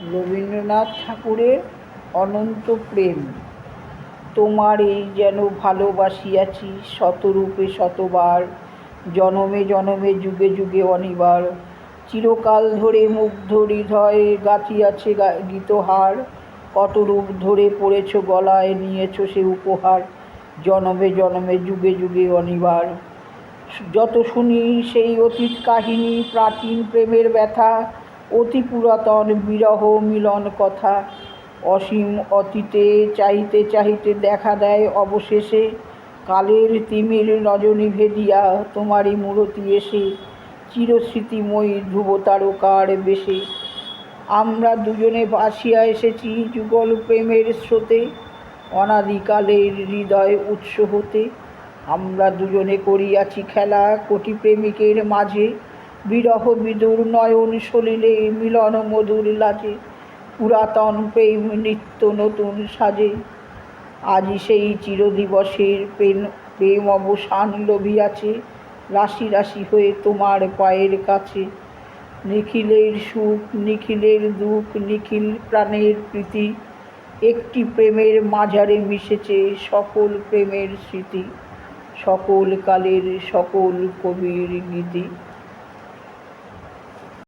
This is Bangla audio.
রবীন্দ্রনাথ ঠাকুরের অনন্ত প্রেম। তোমার এই যেন ভালোবাসিয়াছি শতরূপে শতবার, জনমে জনমে যুগে যুগে অনিবার। চিরকাল ধরে মুগ্ধ হৃদয়ে গাঁথিয়াছে গীতহার, কত রূপ ধরে পড়েছ গলায়, নিয়েছ সে উপহার, জনমে জনমে যুগে যুগে অনিবার। যত শুনি সেই অতীত কাহিনী, প্রাচীন প্রেমের ব্যথা, অতি পুরাতন বিরহ মিলন কথা। অসীম অতীতে চাহিতে চাহিতে দেখা দেয় অবশেষে, কালের তিমির রজনী ভেদিয়া তোমারই মূরতি এসে, চিরস্মৃতিময়ী ধ্রুব তারকার বেশে। আমরা দুজনে ভাসিয়া এসেছি যুগল প্রেমের স্রোতে, অনাদিকালের হৃদয় উৎস হতে। আমরা দুজনে করিয়াছি খেলা কোটি প্রেমিকের মাঝে, বিরহ বিদুর নয়ন সলিলে মিলন মধুর লাজে, পুরাতন প্রেম নিত্য নতুন সাজে। আজি সেই চিরদিবসের প্রেম অবসান লভিয়াছে, রাশি রাশি হয়ে তোমার পায়ের কাছে। নিখিলের সুখ নিখিলের দুঃখ নিখিল প্রাণের প্রীতি, একটি প্রেমের মাঝারে মিশেছে সকল প্রেমের স্মৃতি, সকল কালের সকল কবির গীতি।